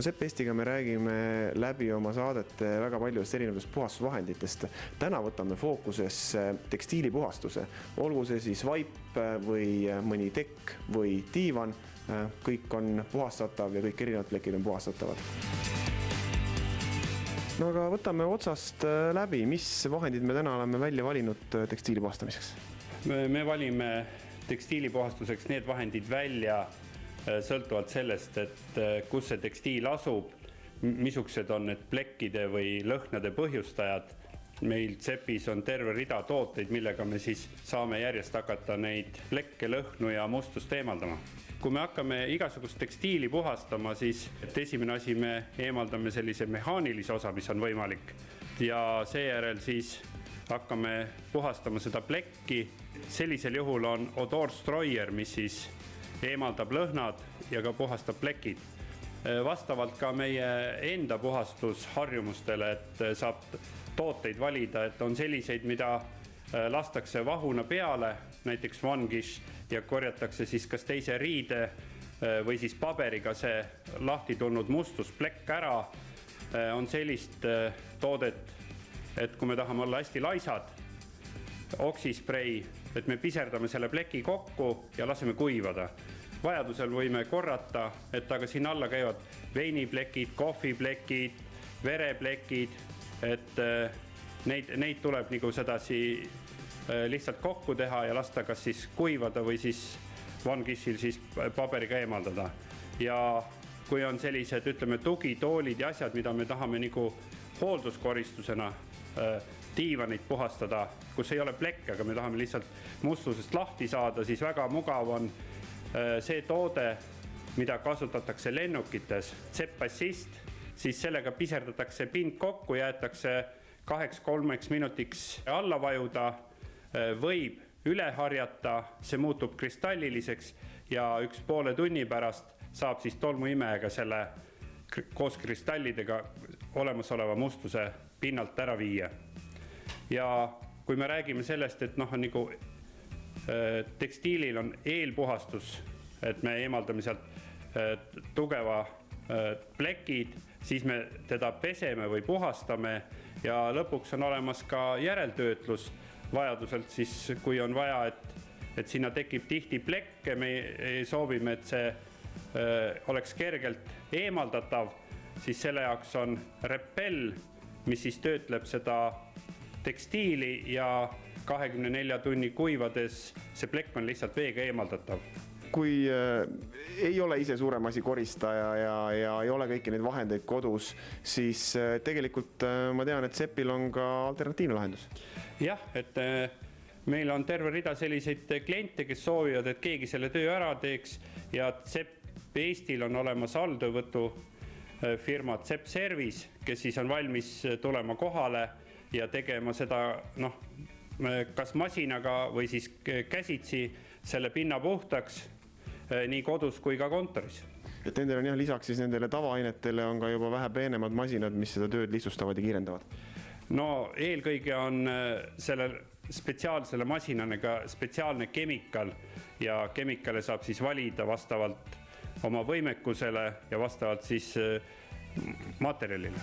No Sepp Eestiga me räägime läbi oma saadete väga paljudest erinevatest puhastusvahenditest. Täna võtame fookusesse tekstiilipuhastuse, olgu see siis vaip või mõni tekk või diivan, kõik on puhastatav ja kõik erinevad plekid on puhastatavad. No aga võtame otsast läbi, mis vahendid me täna oleme välja valinud tekstiili puhastamiseks? Me valime tekstiilipuhastuseks need vahendid välja sõltuvalt sellest, et kus see tekstiil asub, missugused on need plekkide või lõhnade põhjustajad. Meil Seppis on terve rida tooteid, millega me siis saame järjest hakata neid plekke, lõhnu ja mustust eemaldama. Kui me hakkame igasugust tekstiili puhastama, siis esimene asi me eemaldame sellise mehaanilise osa, mis on võimalik. Ja seejärel siis hakkame puhastama seda plekki. Sellisel juhul on Odor Stroyer, mis siis eemaldab lõhnad ja ka puhastab plekid. Vastavalt ka meie enda puhastusharjumustele, et saab tooteid valida, et on selliseid, mida lastakse vahuna peale, näiteks OneGish, ja korjatakse siis kas teise riide või siis paberiga see lahti tulnud mustusplekk ära. On sellist toodet, et kui me tahame olla hästi laisad, oksisprei, et me piserdame selle pleki kokku ja laseme kuivada. Vajadusel võime korrata, et aga siin alla käivad veiniplekid, kohviplekid, vereplekid, et neid tuleb nagu sedasi lihtsalt kokku teha ja lasta kas siis kuivada või siis OneGishil siis paberiga eemaldada. Ja kui on sellised, ütleme, tugitoolid ja asjad, mida me tahame nagu hoolduskoristusena diivanit puhastada, kus ei ole plekke, aga me tahame lihtsalt mustusest lahti saada, siis väga mugav on see toode, mida kasutatakse lennukites, Sepp Assist, siis sellega piserdatakse pind kokku, jäetakse 2-3 minutiks alla vajuda, võib üle harjata, see muutub kristalliliseks ja 1,5 tunni pärast saab siis tolmuimejega selle koos kristallidega olemasoleva mustuse pinnalt ära viia. Ja kui me räägime sellest, et on nagu tekstiilil on eelpuhastus, et me eemaldame sealt tugeva plekid, siis me teda peseme või puhastame ja lõpuks on olemas ka järeltöötlus vajaduselt siis, kui on vaja, et sinna tekib tihti plekke, me soovime, et see oleks kergelt eemaldatav, siis selle jaoks on repell, mis siis töötleb seda tekstiili ja 24 tunni kuivades see plekk on lihtsalt veega eemaldatav. Kui ei ole ise suurem asi koristaja ja ei ole kõiki neid vahendeid kodus, siis tegelikult ma tean, et Seppil on ka alternatiivne lahendus. Jah, et meil on terve rida selliseid kliente, kes soovivad, et keegi selle töö ära teeks ja Sepp Eestil on olemas alltöövõtu firmad Sepp Service, kes siis on valmis tulema kohale ja tegema seda kas masinaga või siis käsitsi selle pinna puhtaks nii kodus kui ka kontoris. Et nendel on jah, lisaks siis nendele tavaainetele on ka juba vähe peenemad masinad, mis seda tööd lihtsustavad ja kiirendavad. No eelkõige on selle spetsiaalsele masinanega spetsiaalne kemikal ja kemikale saab siis valida vastavalt oma võimekusele ja vastavalt siis materjalile.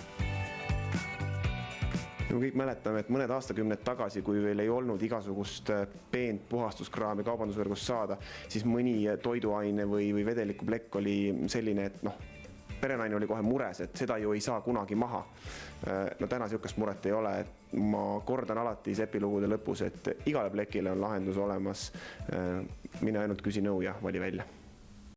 Me kõik mäletame, et mõned aastakümned tagasi, kui veel ei olnud igasugust peent puhastuskraami kaubandusvõrgust saada, siis mõni toiduaine või vedeliku plekk oli selline, et perenaine oli kohe mures, et seda ju ei saa kunagi maha. No täna sihukest muret ei ole, et ma kordan alati Seppi lugude lõpus, et igale plekile on lahendus olemas. Mine ainult küsi nõu ja vali välja.